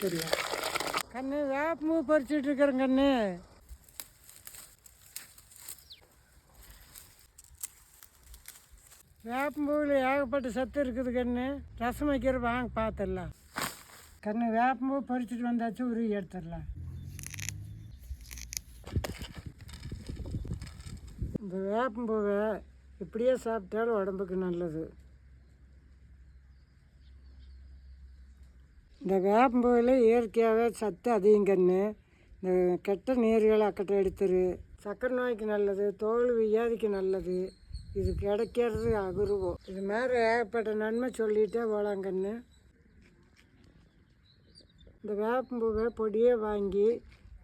தெரியல கண்ணு வேப்பம்பூ பறிச்சுட்டு இருக்கிறேன் கண்ணு. வேப்பம்பூவில் ஏகப்பட்ட சத்து இருக்குது கண்ணு. ரசம் வைக்கிற வாங்க பார்த்துடலாம் கண்ணு. வேப்பம்பூ பறிச்சுட்டு வந்தாச்சு, உருவி எடுத்துடலாம். இந்த வேப்பம்பூவை இப்படியே சாப்பிட்டாலும் உடம்புக்கு நல்லது. இந்த வேப்பம்பூவில் இயற்கையாகவே சத்து அதிகம் கண்ணு. இந்த கெட்ட நீர்களை அக்கட்டை எடுத்துரு, சக்கரை நோய்க்கு நல்லது, தோல் வியாதிக்கு நல்லது. இது கிடைக்கிறது அபூர்வம். இது மாதிரி ஏகப்பட்ட நன்மை சொல்லிகிட்டே போகலாம் கண்ணு. இந்த வேப்பம்பூவை பொடியே வாங்கி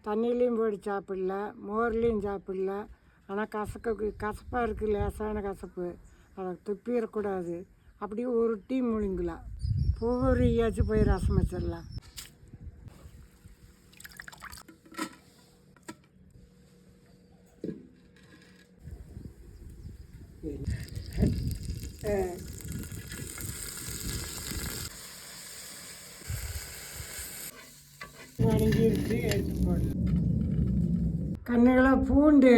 தண்ணியிலையும் போட்டு சாப்பிடலாம், மோர்லேயும் சாப்பிடலாம். ஆனால் கசப்பாக இருக்குது, லேசான கசப்பு. அதை துப்பிடக்கூடாது. அப்படியே உருட்டி முழுங்கலாம். பூவரியாச்சும் போய் ரசம் வச்சிடலாம். வணங்கிருச்சு, எடுத்து போடு. கண்ணுகளாக பூண்டு,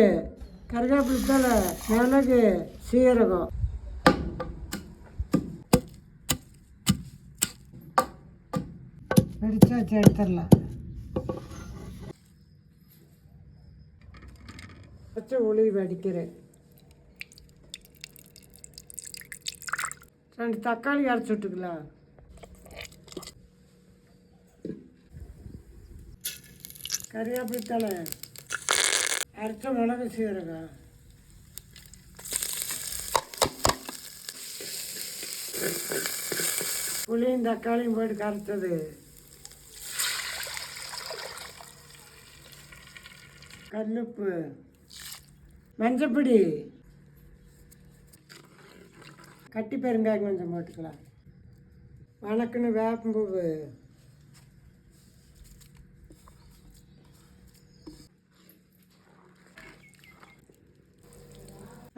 கருவேப்பிலை தழை, மிளகு, சீரகம். வெடிச்சு வச்சு எடுத்துடலாம். வச்சு உளிவி வடிக்கிறேன். 2 தக்காளி அரைச்சி விட்டுக்கலாம். கருவேப்பிலை தழை, அரைச்ச மிளகு, சீரகம். புளியும் தக்காளியும் போட்டு கரைச்சது. கல்லுப்பு, மஞ்சப்பொடி, கட்டி பெருங்காயம் கொஞ்சம் போட்டுக்கலாம். வணக்குன்னு வேப்பம்பூவு,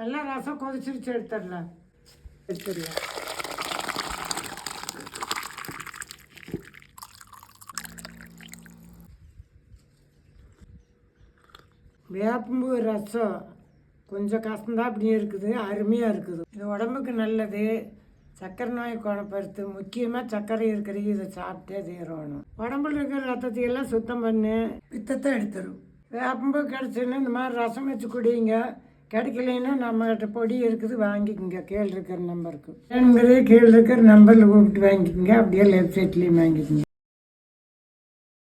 நல்லா ரசம் கொதிச்சிருச்சு, எடுத்துடலாம். வேப்பம்பூ ரசம் கொஞ்சம் கஷ்டம்தான், அப்படியே இருக்குது, அருமையாக இருக்குது. இது உடம்புக்கு நல்லது, சர்க்கரை நோய் குணப்படுத்து. முக்கியமாக சர்க்கரை இருக்கிறது இதை சாப்பிட்டே தீரணும். உடம்புல இருக்கிற ரத்தத்தையெல்லாம் சுத்தம் பண்ணு, பித்தத்தை எடுத்துரும். வேப்பம்பூ கிடச்சுன்னா இந்த மாதிரி ரசம் வச்சு குடிங்க. கிடைக்கலைன்னா நம்மகிட்ட பொடி இருக்குது, வாங்கிக்கோங்க. கீழே இருக்கிற நம்பருக்கு கீழே இருக்கிற நம்பரில் கூப்பிட்டு வாங்கிக்கோங்க. அப்படியே லெஃப்ட் சைட்லேயும் வாங்கிக்கோங்க.